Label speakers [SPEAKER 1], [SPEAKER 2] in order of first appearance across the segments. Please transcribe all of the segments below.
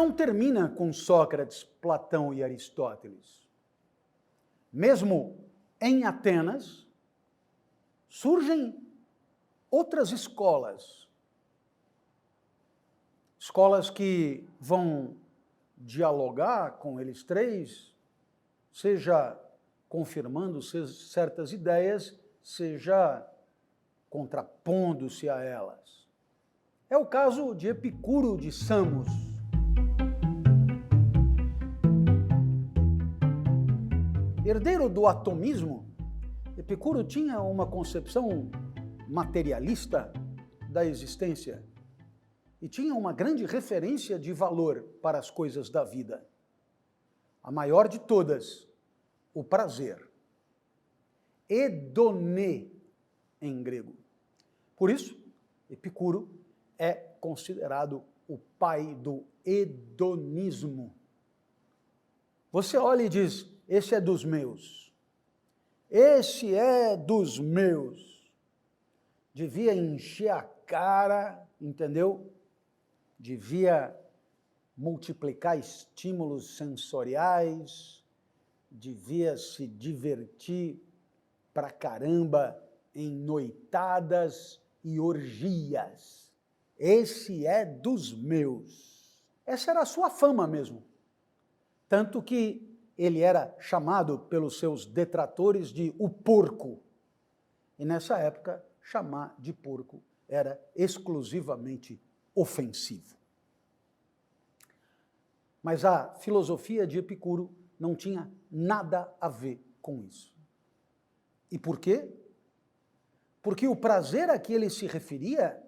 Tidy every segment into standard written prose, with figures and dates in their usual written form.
[SPEAKER 1] não termina com Sócrates, Platão e Aristóteles. Mesmo em Atenas, surgem outras escolas. Escolas que vão dialogar com eles três, seja confirmando certas ideias, seja contrapondo-se a elas. É o caso de Epicuro de Samos. Herdeiro do atomismo, Epicuro tinha uma concepção materialista da existência e tinha uma grande referência de valor para as coisas da vida. A maior de todas, o prazer. Hedonê, em grego. Por isso, Epicuro é considerado o pai do hedonismo. Você olha e diz, esse é dos meus. Esse é dos meus. Devia encher a cara, entendeu? Devia multiplicar estímulos sensoriais, devia se divertir pra caramba em noitadas e orgias. Esse é dos meus. Essa era a sua fama mesmo. Tanto que ele era chamado pelos seus detratores de o porco. E nessa época, chamar de porco era exclusivamente ofensivo. Mas a filosofia de Epicuro não tinha nada a ver com isso. E por quê? Porque o prazer a que ele se referia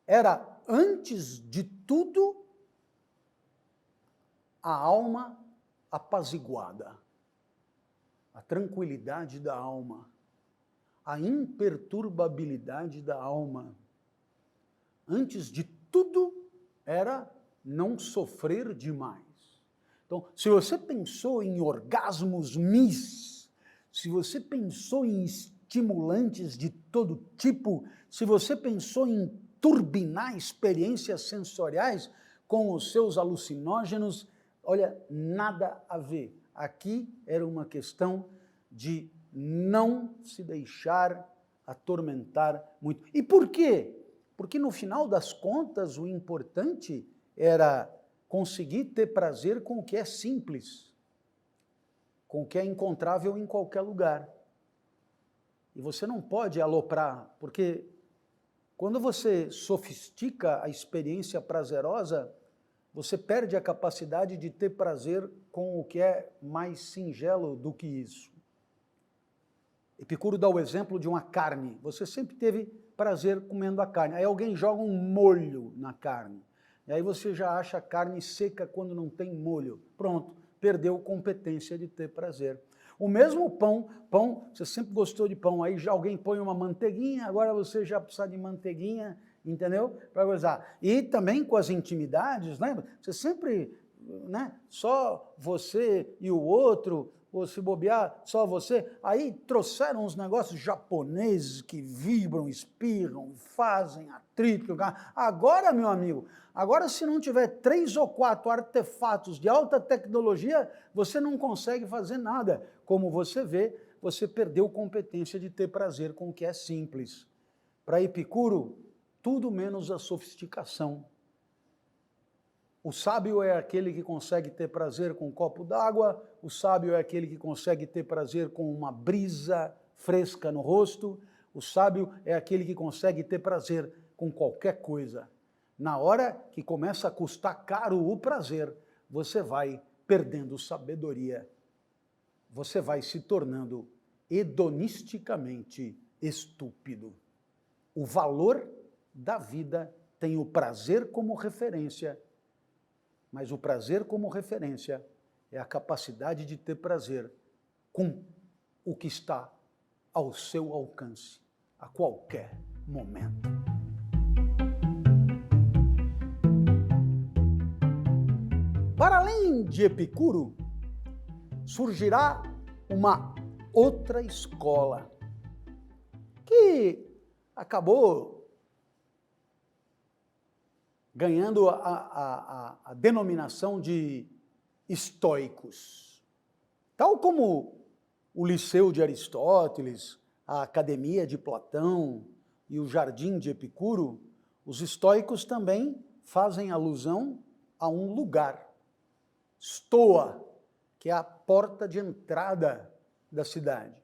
[SPEAKER 1] era, antes de tudo, a alma apaziguada, a tranquilidade da alma, a imperturbabilidade da alma. Antes de tudo, era não sofrer demais. Então, se você pensou em orgasmos se você pensou em estimulantes de todo tipo, se você pensou em turbinar experiências sensoriais com os seus alucinógenos, olha, nada a ver. Aqui era uma questão de não se deixar atormentar muito. E por quê? Porque no final das contas, o importante era conseguir ter prazer com o que é simples, com o que é encontrável em qualquer lugar. E você não pode aloprar, porque quando você sofistica a experiência prazerosa, você perde a capacidade de ter prazer com o que é mais singelo do que isso. Epicuro dá o exemplo de uma carne. Você sempre teve prazer comendo a carne. Aí alguém joga um molho na carne. E aí você já acha a carne seca quando não tem molho. Pronto, perdeu competência de ter prazer. O mesmo pão, você sempre gostou de pão, aí já alguém põe uma manteiguinha, agora você já precisa de manteiguinha, entendeu? Para gozar. E também com as intimidades, lembra? Você sempre, só você e o outro, ou se bobear, só você. Aí trouxeram uns negócios japoneses que vibram, espirram, fazem atrito. Agora, meu amigo, agora se não tiver 3 ou 4 artefatos de alta tecnologia, você não consegue fazer nada. Como você vê, você perdeu competência de ter prazer com o que é simples. Para Epicuro, tudo menos a sofisticação. O sábio é aquele que consegue ter prazer com um copo d'água, o sábio é aquele que consegue ter prazer com uma brisa fresca no rosto, o sábio é aquele que consegue ter prazer com qualquer coisa. Na hora que começa a custar caro o prazer, você vai perdendo sabedoria, você vai se tornando hedonisticamente estúpido. O valor da vida tem o prazer como referência, mas o prazer como referência é a capacidade de ter prazer com o que está ao seu alcance, a qualquer momento. Para além de Epicuro, surgirá uma outra escola que acabou ganhando a denominação de estoicos. Tal como o Liceu de Aristóteles, a Academia de Platão e o Jardim de Epicuro, os estoicos também fazem alusão a um lugar, Stoa, que é a porta de entrada da cidade.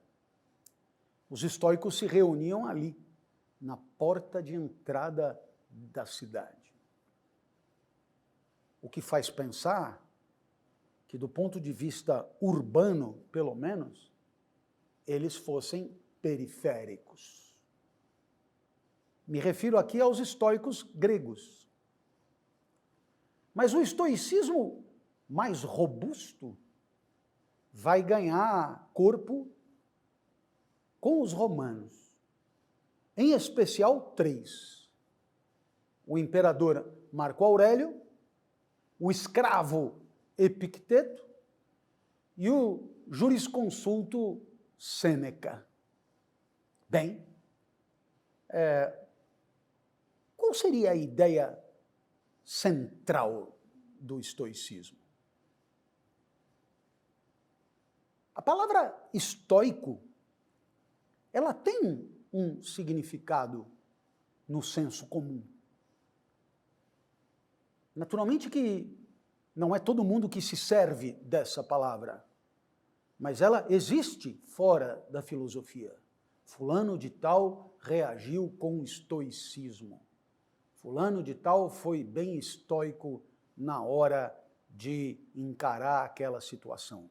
[SPEAKER 1] Os estoicos se reuniam ali, na porta de entrada da cidade. O que faz pensar que, do ponto de vista urbano, pelo menos, eles fossem periféricos. Me refiro aqui aos estoicos gregos. Mas o estoicismo mais robusto vai ganhar corpo com os romanos, em especial 3. O imperador Marco Aurélio, o escravo Epicteto e o jurisconsulto Sêneca. Bem, qual seria a ideia central do estoicismo? A palavra estoico, ela tem um significado no senso comum. Naturalmente que não é todo mundo que se serve dessa palavra, mas ela existe fora da filosofia. Fulano de tal reagiu com estoicismo. Fulano de tal foi bem estoico na hora de encarar aquela situação.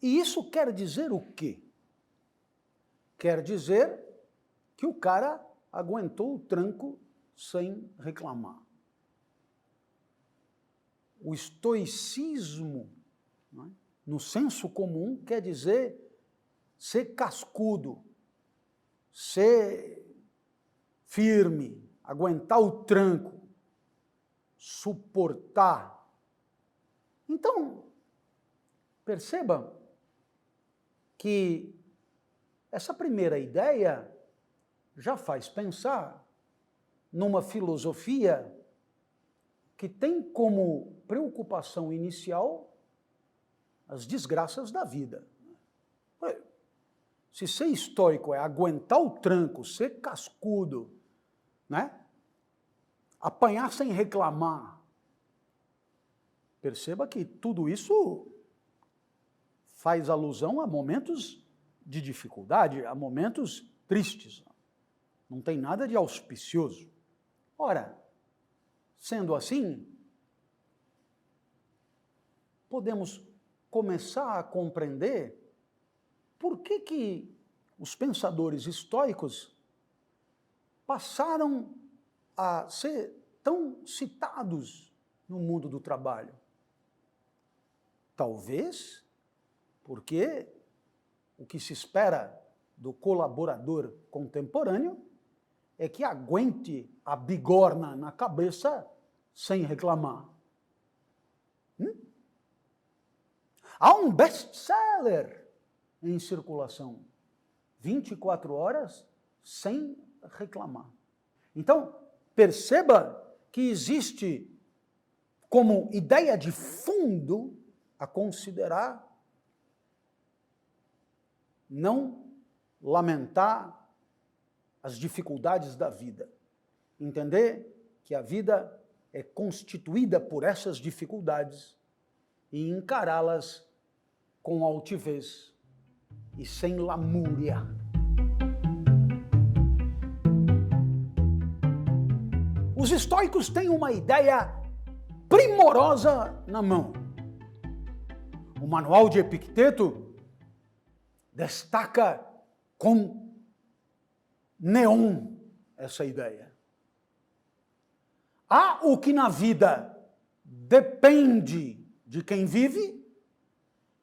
[SPEAKER 1] E isso quer dizer o quê? Quer dizer que o cara aguentou o tranco sem reclamar. O estoicismo, né, no senso comum, quer dizer ser cascudo, ser firme, aguentar o tranco, suportar. Então, perceba que essa primeira ideia já faz pensar numa filosofia que tem como preocupação inicial as desgraças da vida. Se ser estoico é aguentar o tranco, ser cascudo, né? Apanhar sem reclamar, perceba que tudo isso faz alusão a momentos de dificuldade, a momentos tristes. Não tem nada de auspicioso. Ora, sendo assim, podemos começar a compreender por que os pensadores estoicos passaram a ser tão citados no mundo do trabalho. Talvez porque o que se espera do colaborador contemporâneo é que aguente a bigorna na cabeça sem reclamar. Há um best-seller em circulação, 24 horas sem reclamar. Então, perceba que existe como ideia de fundo a considerar não lamentar as dificuldades da vida. Entender que a vida é constituída por essas dificuldades e encará-las com altivez e sem lamúria. Os estoicos têm uma ideia primorosa na mão. O manual de Epicteto destaca com neon essa ideia. Há o que na vida depende de quem vive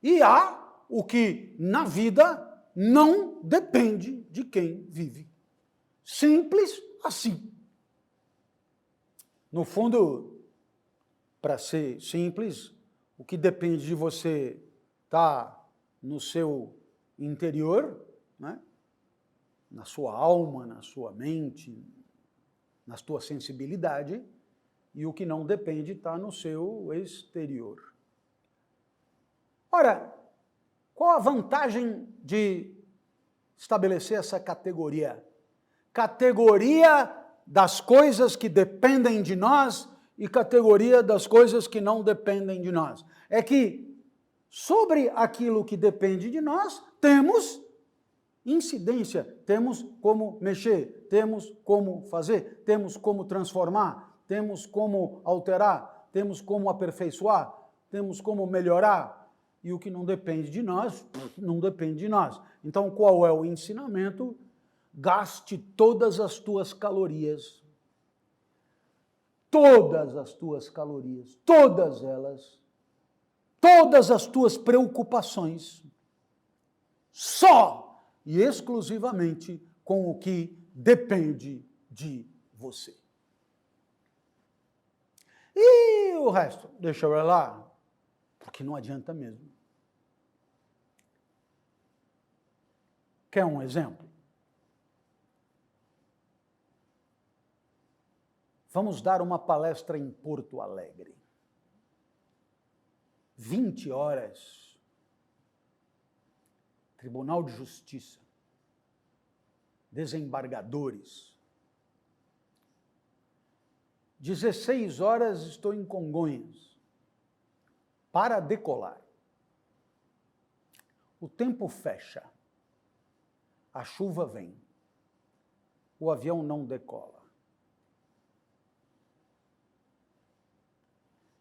[SPEAKER 1] e há o que na vida não depende de quem vive. Simples assim. No fundo, para ser simples, o que depende de você estar no seu interior, né? Na sua alma, na sua mente, na tua sensibilidade, e o que não depende está no seu exterior. Ora, qual a vantagem de estabelecer essa categoria? Categoria das coisas que dependem de nós e categoria das coisas que não dependem de nós. É que sobre aquilo que depende de nós, temos incidência, temos como mexer, temos como fazer, temos como transformar, temos como alterar, temos como aperfeiçoar, temos como melhorar. E o que não depende de nós, não depende de nós. Então, qual é o ensinamento? Gaste todas as tuas calorias. Todas as tuas calorias, todas elas, todas as tuas preocupações, só e exclusivamente com o que depende de você. E o resto, deixa eu ir lá, porque não adianta mesmo. Quer um exemplo? Vamos dar uma palestra em Porto Alegre. 20 horas, Tribunal de Justiça, desembargadores. 16 horas estou em Congonhas, para decolar. O tempo fecha, a chuva vem, o avião não decola.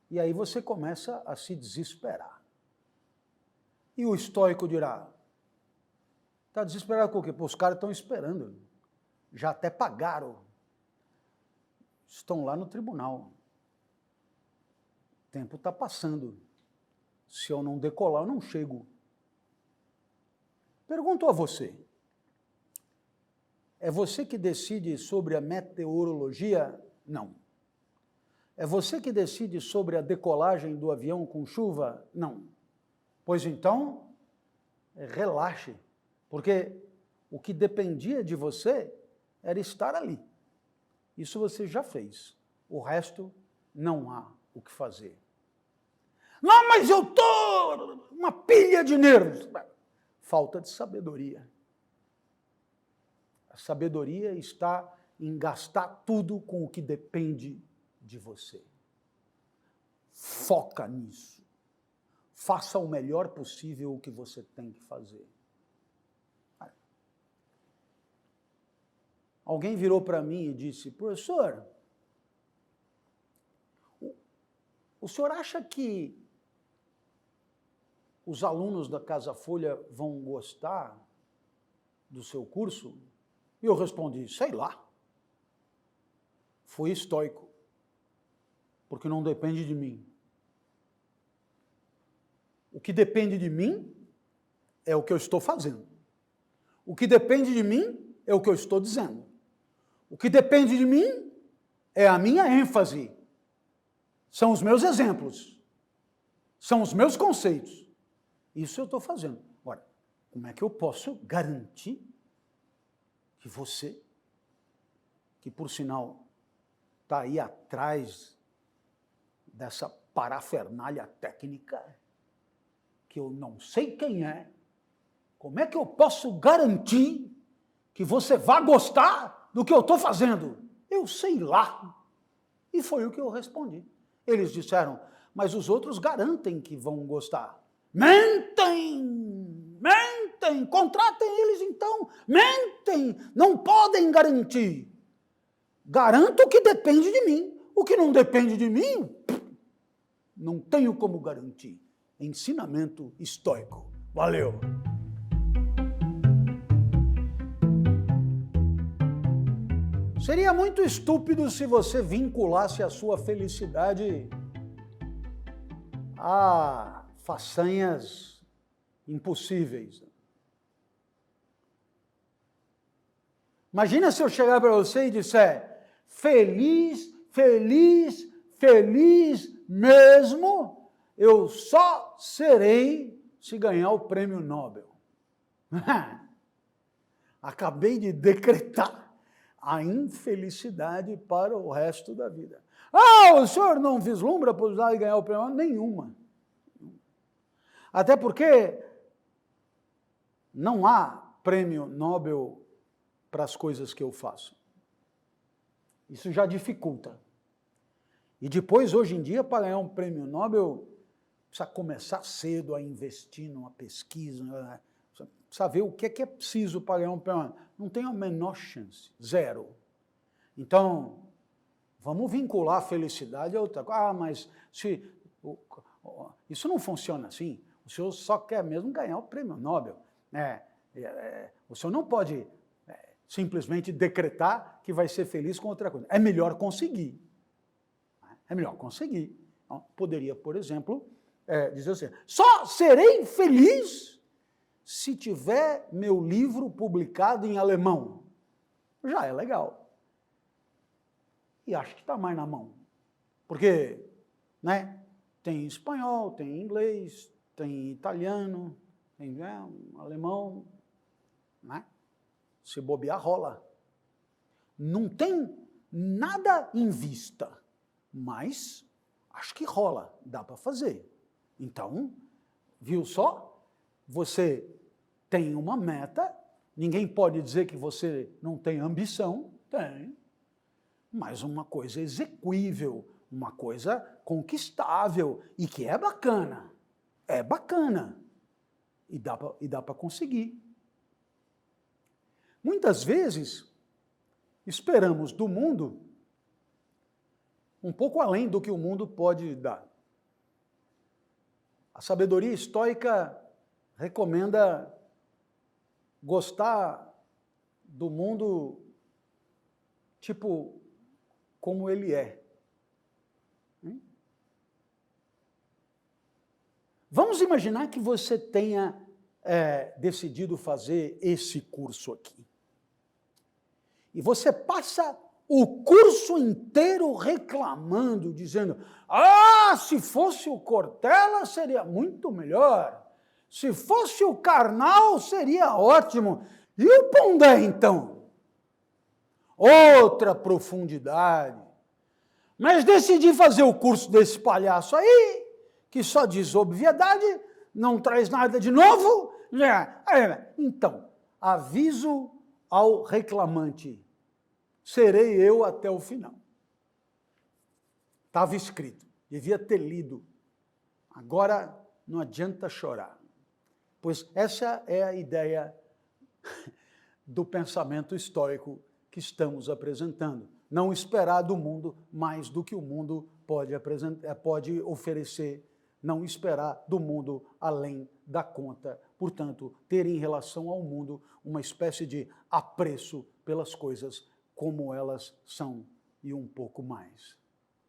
[SPEAKER 1] E aí você começa a se desesperar. E o estoico dirá, está desesperado com o quê? Pô, os caras estão esperando, já até pagaram, estão lá no tribunal. O tempo está passando, se eu não decolar eu não chego. Pergunto a você, é você que decide sobre a meteorologia? Não. É você que decide sobre a decolagem do avião com chuva? Não. Pois então, relaxe, porque o que dependia de você era estar ali. Isso você já fez. O resto, não há o que fazer. Não, mas eu estou uma pilha de nervos. Falta de sabedoria. A sabedoria está em gastar tudo com o que depende de você. Foca nisso. Faça o melhor possível o que você tem que fazer. Alguém virou para mim e disse, professor, o senhor acha que os alunos da Casa Folha vão gostar do seu curso? E eu respondi, sei lá. Fui estoico, porque não depende de mim. O que depende de mim é o que eu estou fazendo. O que depende de mim é o que eu estou dizendo. O que depende de mim é a minha ênfase. São os meus exemplos. São os meus conceitos. Isso eu estou fazendo. Ora, como é que eu posso garantir que você, que por sinal está aí atrás dessa parafernália técnica, que eu não sei quem é, como é que eu posso garantir que você vai gostar do que eu estou fazendo? Eu sei lá. E foi o que eu respondi. Eles disseram, mas os outros garantem que vão gostar. Mentem! Mentem! Contratem eles então! Mentem! Não podem garantir. Garanto o que depende de mim. O que não depende de mim, não tenho como garantir. Ensinamento estoico. Valeu! Seria muito estúpido se você vinculasse a sua felicidade a façanhas impossíveis. Imagina se eu chegar para você e disser, feliz, feliz, feliz mesmo, eu só serei se ganhar o prêmio Nobel. Acabei de decretar a infelicidade para o resto da vida. Ah, o senhor não vislumbra a possibilidade de ganhar o prêmio? Nenhuma. Até porque não há prêmio Nobel para as coisas que eu faço. Isso já dificulta. E depois, hoje em dia, para ganhar um prêmio Nobel, precisa começar cedo a investir numa pesquisa, precisa ver o que é preciso para ganhar um prêmio Nobel. Não tem a menor chance, zero. Então, vamos vincular a felicidade a outra coisa. Ah, mas isso não funciona assim. O senhor só quer mesmo ganhar o prêmio Nobel. O senhor não pode simplesmente decretar que vai ser feliz com outra coisa. É melhor conseguir. É melhor conseguir. Então, poderia, por exemplo, dizer assim, só serei feliz se tiver meu livro publicado em alemão. Já é legal. E acho que está mais na mão. Porque, tem espanhol, tem inglês, tem italiano, tem alemão, Se bobear, rola. Não tem nada em vista, mas acho que rola, dá para fazer. Então, viu só? Você tem uma meta, ninguém pode dizer que você não tem ambição, tem, mas uma coisa exequível, uma coisa conquistável e que é bacana. É bacana. E dá para conseguir. Muitas vezes, esperamos do mundo um pouco além do que o mundo pode dar. A sabedoria estoica recomenda gostar do mundo tipo como ele é. Vamos imaginar que você tenha decidido fazer esse curso aqui. E você passa o curso inteiro reclamando, dizendo, se fosse o Cortella seria muito melhor, se fosse o Karnal seria ótimo, e o Pondé então? Outra profundidade. Mas decidi fazer o curso desse palhaço aí, que só diz obviedade, não traz nada de novo. Então, aviso ao reclamante, serei eu até o final. Estava escrito, devia ter lido. Agora não adianta chorar. Pois essa é a ideia do pensamento estoico que estamos apresentando. Não esperar do mundo mais do que o mundo pode oferecer. Não esperar do mundo além da conta. Portanto, ter em relação ao mundo uma espécie de apreço pelas coisas como elas são e um pouco mais.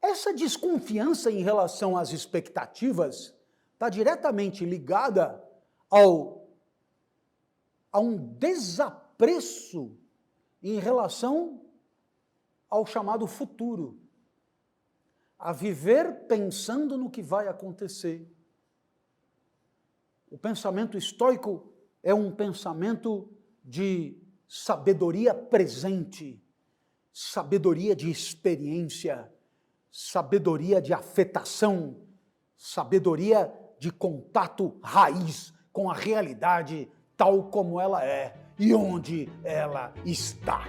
[SPEAKER 1] Essa desconfiança em relação às expectativas está diretamente ligada a um desapreço em relação ao chamado futuro, a viver pensando no que vai acontecer. O pensamento estoico é um pensamento de sabedoria presente, sabedoria de experiência, sabedoria de afetação, sabedoria de contato raiz com a realidade tal como ela é e onde ela está.